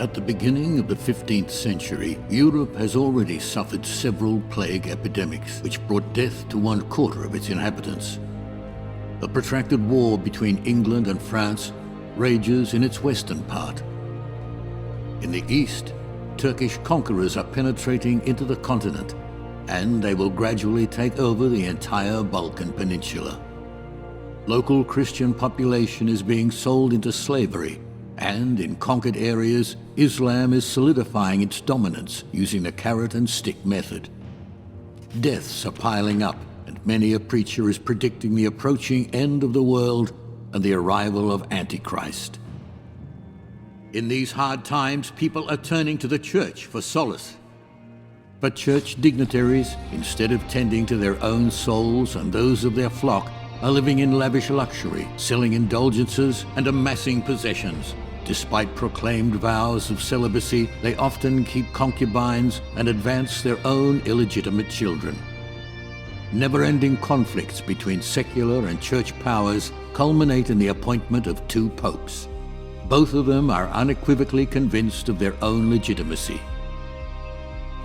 At the beginning of the 15th century, Europe has already suffered several plague epidemics, which brought death to 1/4 of its inhabitants. A protracted war between England and France rages in its western part. In the east, Turkish conquerors are penetrating into the continent, and they will gradually take over the entire Balkan Peninsula. Local Christian population is being sold into slavery, and in conquered areas, Islam is solidifying its dominance using the carrot and stick method. Deaths are piling up, and many a preacher is predicting the approaching end of the world and the arrival of Antichrist. In these hard times, people are turning to the church for solace. But church dignitaries, instead of tending to their own souls and those of their flock, are living in lavish luxury, selling indulgences and amassing possessions. Despite proclaimed vows of celibacy, they often keep concubines and advance their own illegitimate children. Never-ending conflicts between secular and church powers culminate in the appointment of 2 popes. Both of them are unequivocally convinced of their own legitimacy.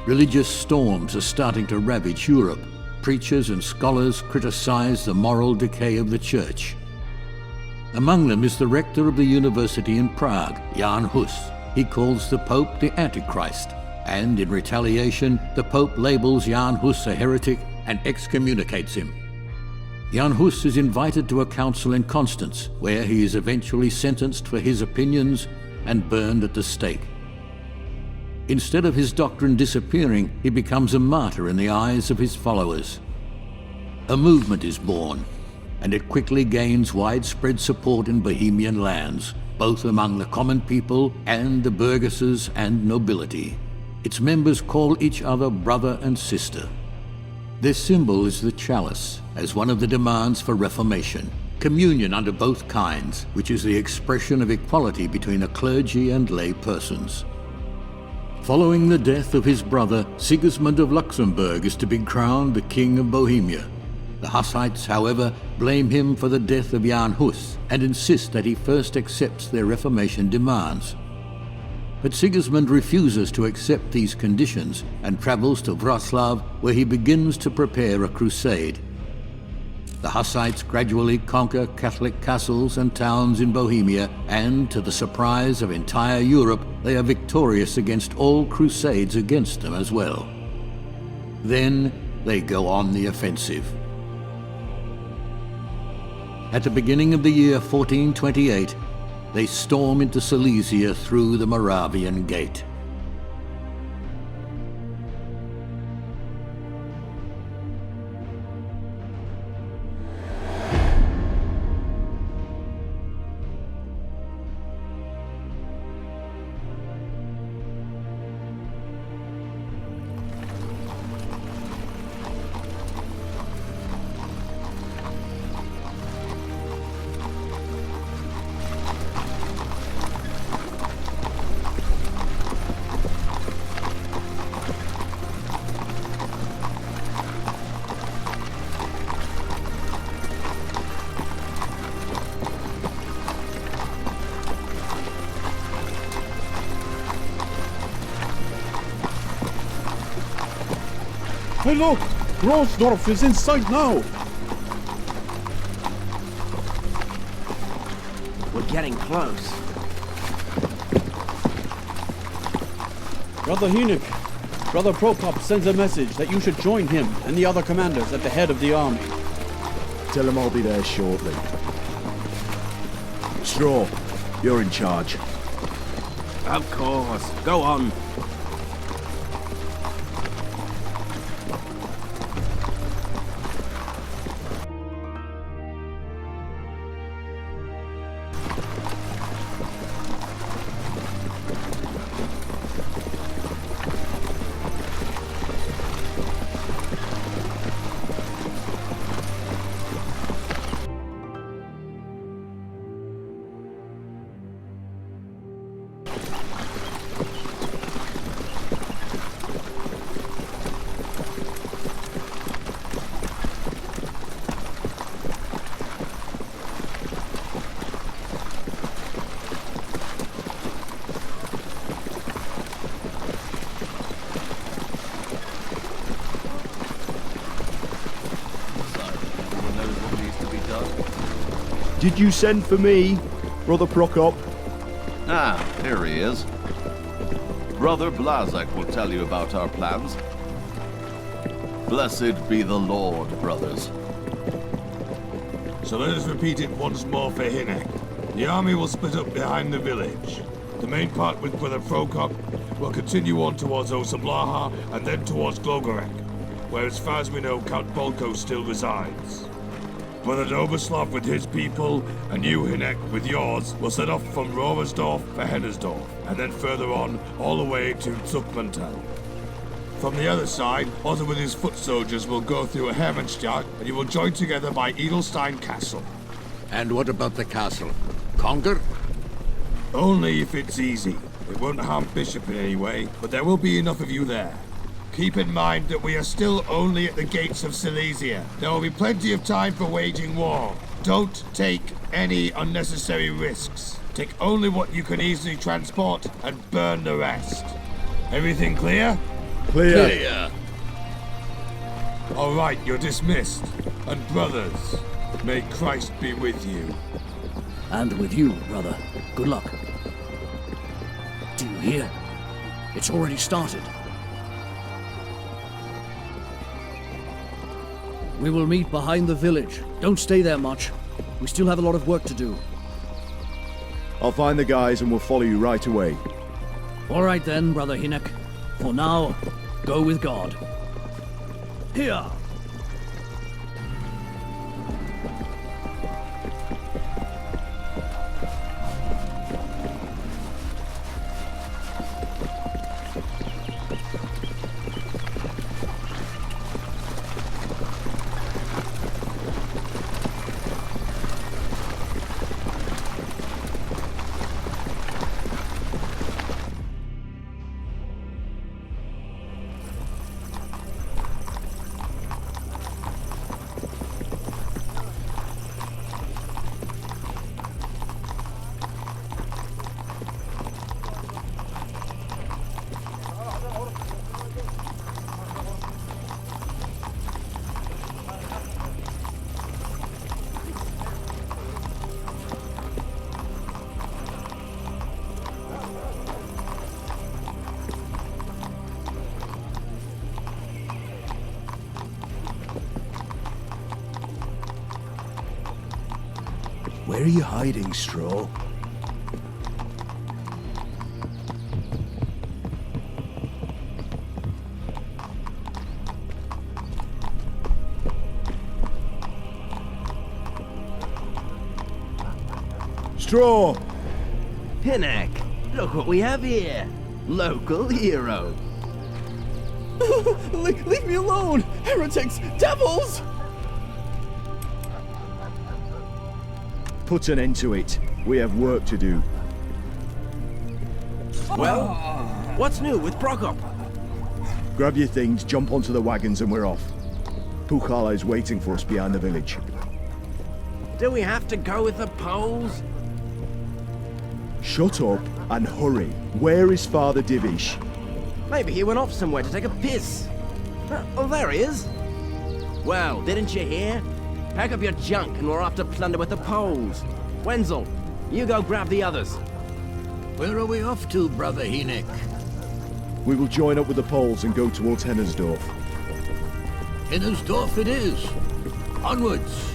Religious storms are starting to ravage Europe. Preachers and scholars criticize the moral decay of the church. Among them is the rector of the university in Prague, Jan Hus. He calls the Pope the Antichrist, and in retaliation, the Pope labels Jan Hus a heretic and excommunicates him. Jan Hus is invited to a council in Constance, where he is eventually sentenced for his opinions and burned at the stake. Instead of his doctrine disappearing, he becomes a martyr in the eyes of his followers. A movement is born, and it quickly gains widespread support in Bohemian lands, both among the common people and the burgesses and nobility. Its members call each other brother and sister. Their symbol is the chalice, as one of the demands for Reformation, communion under both kinds, which is the expression of equality between the clergy and lay persons. Following the death of his brother, Sigismund of Luxembourg is to be crowned the King of Bohemia. The Hussites, however, blame him for the death of Jan Hus and insist that he first accepts their Reformation demands. But Sigismund refuses to accept these conditions and travels to Wrocław, where he begins to prepare a crusade. The Hussites gradually conquer Catholic castles and towns in Bohemia, and to the surprise of entire Europe, they are victorious against all crusades against them as well. Then they go on the offensive. At the beginning of the year 1428, they storm into Silesia through the Moravian Gate. Hey look! Grossdorf is in sight now! We're getting close. Brother Hynek, Brother Prokop sends a message that you should join him and the other commanders at the head of the army. Tell him I'll be there shortly. Straw, you're in charge. Of course. Go on. Did you send for me, Brother Prokop? Ah, here he is. Brother Blazak will tell you about our plans. Blessed be the Lord, brothers. So let us repeat it once more for Hinek. The army will split up behind the village. The main part with Brother Prokop will continue on towards Osablaha and then towards Glogorek, where as far as we know Count Bolko still resides. Brother Doberslav with his people, and you, Hinek, with yours, will set off from Roversdorf for Hennersdorf, and then further on, all the way to Zuckmantel. From the other side, Otto with his foot soldiers will go through Hermannstadt, and you will join together by Edelstein Castle. And what about the castle? Conquer? Only if it's easy. It won't harm Bishop in any way, but there will be enough of you there. Keep in mind that we are still only at the gates of Silesia. There will be plenty of time for waging war. Don't take any unnecessary risks. Take only what you can easily transport and burn the rest. Everything clear? Clear. All right, you're dismissed. And brothers, may Christ be with you. And with you, brother. Good luck. Do you hear? It's already started. We will meet behind the village. Don't stay there much. We still have a lot of work to do. I'll find the guys and we'll follow you right away. All right then, Brother Hinek. For now, go with God. Here! Where are you hiding, Straw? Straw! Hinek, look what we have here. Local hero. Leave me alone! Heretics! Devils! Put an end to it. We have work to do. Well, what's new with Prokop? Grab your things, jump onto the wagons and we're off. Pukala is waiting for us behind the village. Do we have to go with the Poles? Shut up and hurry. Where is Father Divish? Maybe he went off somewhere to take a piss. Oh, there he is. Well, didn't you hear? Pack up your junk and we're off to plunder with the Poles. Wenzel, you go grab the others. Where are we off to, Brother Hinek? We will join up with the Poles and go towards Hennersdorf. Hennersdorf it is. Onwards.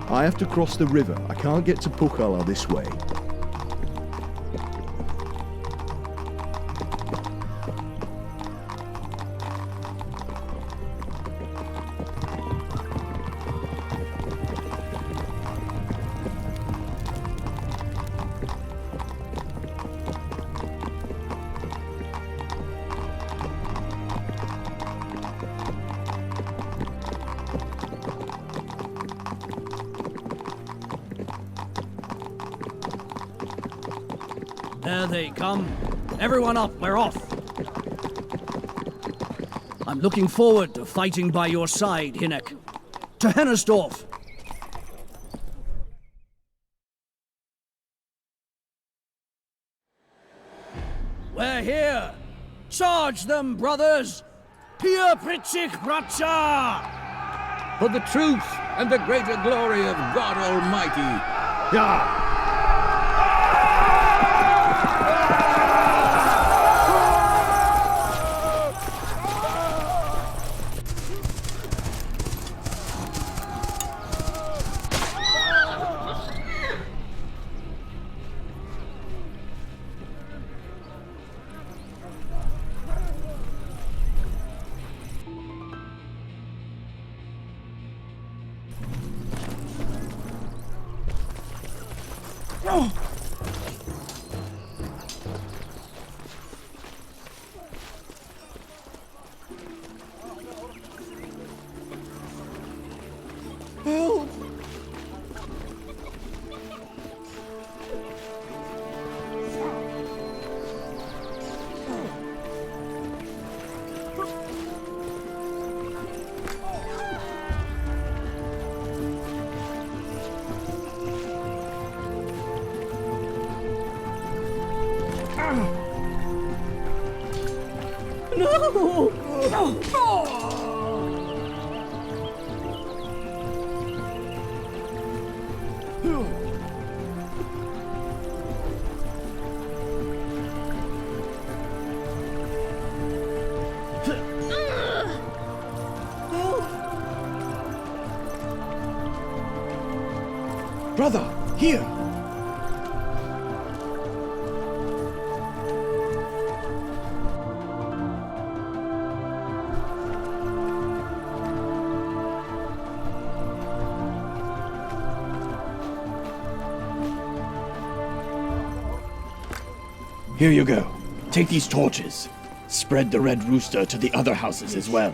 I have to cross the river. I can't get to Pukala this way. There they come. Everyone up, we're off. I'm looking forward to fighting by your side, Hinnek. To Hennersdorf. We're here. Charge them, brothers. Hier Pritzig Bratscha! For the truth and the greater glory of God Almighty. Yeah. Brother, here! Here you go. Take these torches. Spread the red rooster to the other houses as well.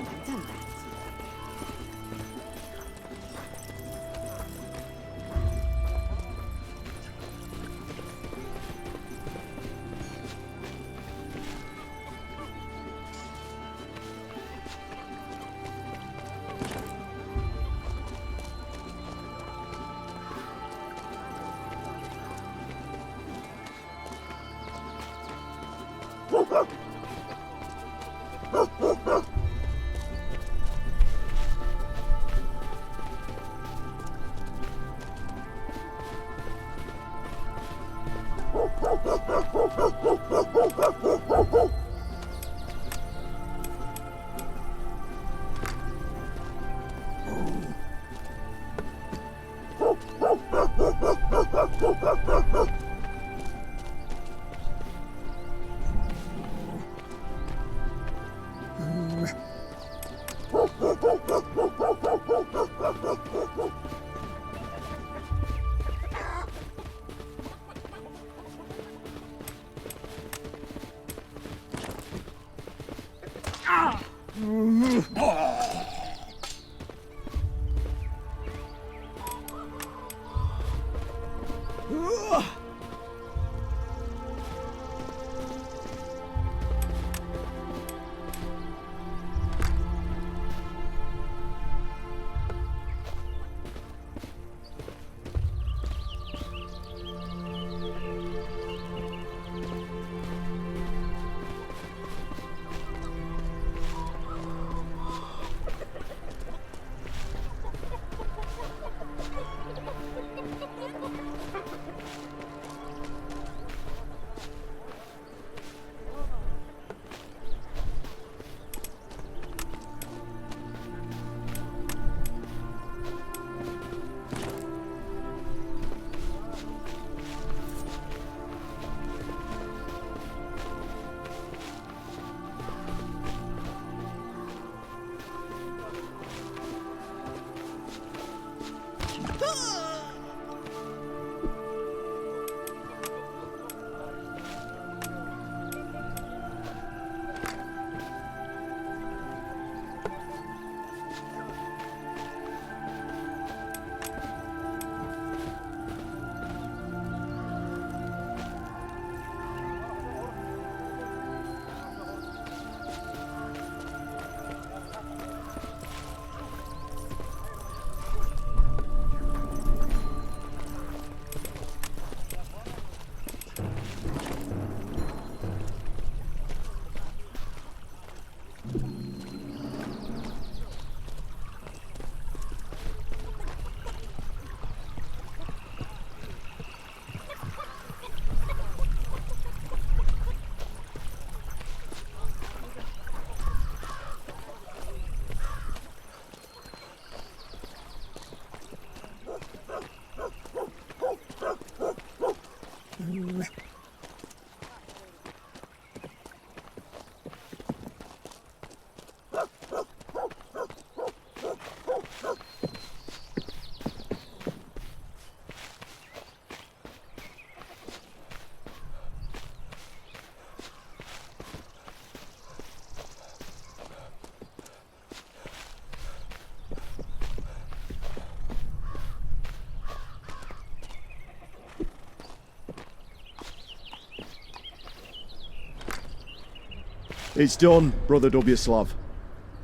It's done, Brother Wslav.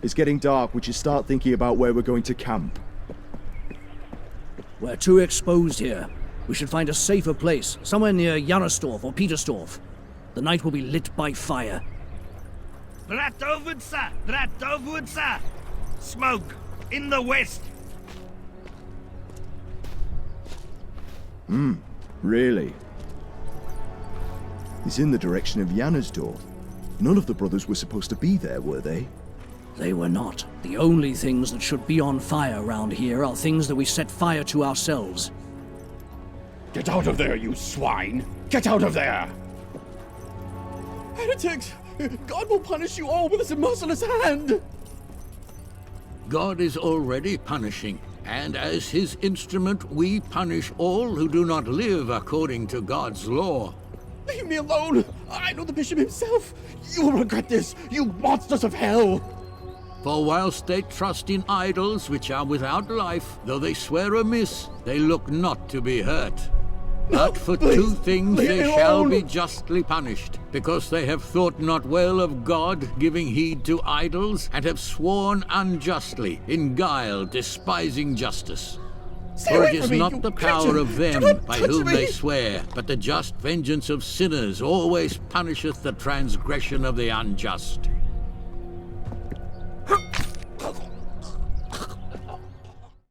It's getting dark. We should start thinking about where we're going to camp. We're too exposed here. We should find a safer place, somewhere near Jarostorf or Petersdorf. The night will be lit by fire. Bratovutsa! Bratovutsa! Smoke! In the west! Really? It's in the direction of Jannersdorf. None of the brothers were supposed to be there, were they? They were not. The only things that should be on fire around here are things that we set fire to ourselves. Get out of there, you swine! Get out of there! Heretics! God will punish you all with his merciless hand! God is already punishing, and as his instrument, we punish all who do not live according to God's law. Leave me alone! I know the bishop himself! You will regret this, you monsters of hell! For whilst they trust in idols which are without life, though they swear amiss, they look not to be hurt. But for please, two things leave they me shall alone. be justly punished, because they have thought not well of God, giving heed to idols, and have sworn unjustly, in guile, despising justice. Stay For away it is from me, not you the creature. power of Do them not by touch whom me. they swear, but the just vengeance of sinners always punisheth the transgression of the unjust.